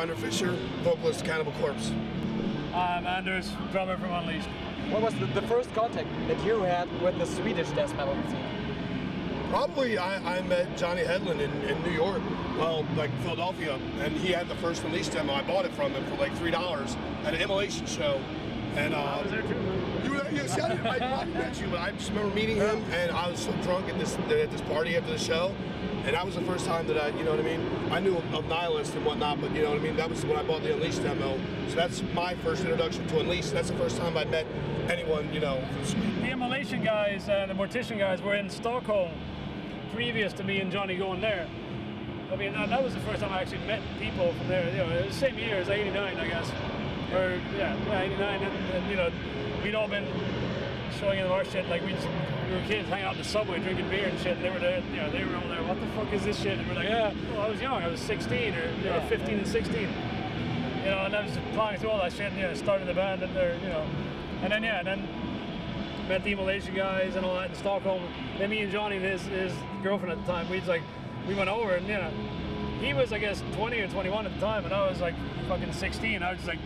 Grinder Fisher, vocalist Cannibal Corpse. I'm Anders, drummer from Unleashed. What was the first contact that you had with the Swedish death metal scene? Probably I met Johnny Hedlund in New York, well, like Philadelphia, and he had the first Unleashed demo. I bought it from him for like $3 at an Immolation show. And I was there too. See, I probably met you, but I just remember meeting him, and I was so drunk at this party after the show, and that was the first time that I, you know what I mean? I knew of Nihilist and whatnot, but you know what I mean? That was when I bought the Unleashed demo. So that's my first introduction to Unleashed. That's the first time I met anyone, you know, from Sweden. The Immolation guys and the Mortician guys were in Stockholm previous to me and Johnny going there. I mean, that was the first time I actually met people from there. You know, it was the same year as '89, I guess. Or yeah, '89, and you know, we'd all been showing in our shit. Like we were kids hanging out in the subway drinking beer and shit. And they were there, you know, they were over there. What the fuck is this shit? And we're like, yeah. Well, I was young. I was 16 or you know, 15 and 16. You know, and I was plowing through all that shit. And you know, started the band and there, you know, and then met the Immolation guys and all that in Stockholm. Then me and Johnny and his girlfriend at the time, we went over and you know, he was I guess 20 or 21 at the time, and I was like fucking 16. I was just like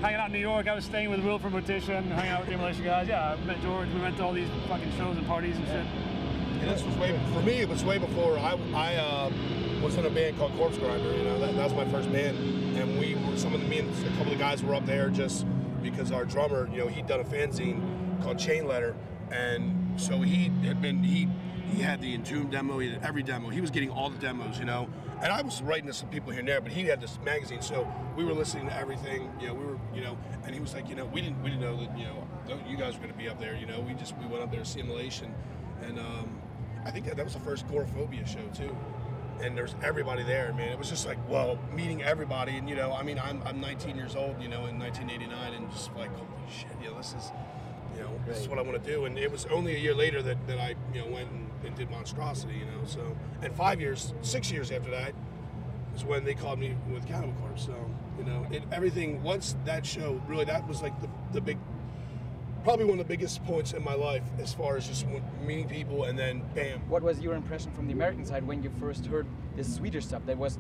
hanging out in New York. I was staying with Will from Mortician, hanging out with the Immolation guys. Yeah, I met George. We went to all these fucking shows and parties and shit. And this was for me, it was way before I was in a band called Corpse Grinder. You know, that was my first band, and me and a couple of guys were up there just because our drummer, you know, he'd done a fanzine called Chain Letter, and so he had the Entomb demo, he had every demo. He was getting all the demos, you know. And I was writing to some people here and there, but he had this magazine, so we were listening to everything. You know, we were, you know, and he was like, you know, we didn't know that, you know, you guys were going to be up there. You know, we went up there to see Immolation, and I think that was the first Gorephobia show too. And there's everybody there, man. It was just like, well, meeting everybody, and you know, I mean, I'm 19 years old, you know, in 1989, and just like, holy shit, you know, this is. You know, this is what I want to do, and it was only a year later that I, you know, went and did Monstrosity, you know. So, and 6 years after that, is when they called me with Cannibal Corpse. So, you know, everything. Once that show, really, that was like the big, probably one of the biggest points in my life as far as just meeting people, and then bam. What was your impression from the American side when you first heard this Swedish stuff? That was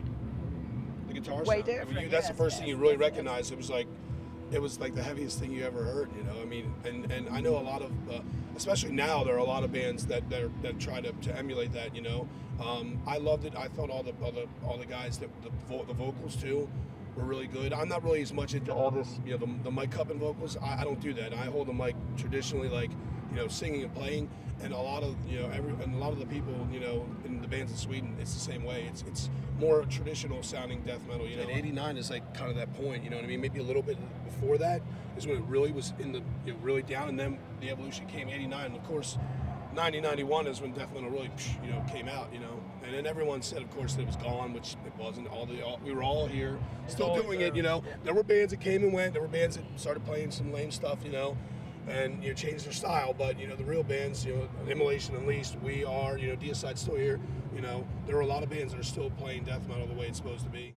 the guitar way sound. different. I mean, that's the first thing you really recognized. It was like the heaviest thing you ever heard, you know. I mean, and I know a lot of, especially now, there are a lot of bands that try to emulate that, you know. I loved it. I thought all the guys the vocals too were really good. I'm not really as much into all this, you know, the mic cupping vocals. I don't do that. I hold the mic traditionally, like, you know, singing and playing. And a lot of, you know, a lot of the people, you know, in the bands in Sweden, it's the same way. It's more traditional sounding death metal, you know. And '89 is like kind of that point, you know what I mean? Maybe a little bit before that is when it really was in the, you know, really down, and then the evolution came '89, and of course, 90-91 is when death metal really, you know, came out, you know. And then everyone said, of course, that it was gone, which it wasn't. We were all here, still doing it, you know. There were bands that came and went. There were bands that started playing some lame stuff, you know, and you know, changed their style. But you know, the real bands, you know, Immolation, Unleashed, we are, you know, Deicide's still here. You know, there are a lot of bands that are still playing death metal the way it's supposed to be.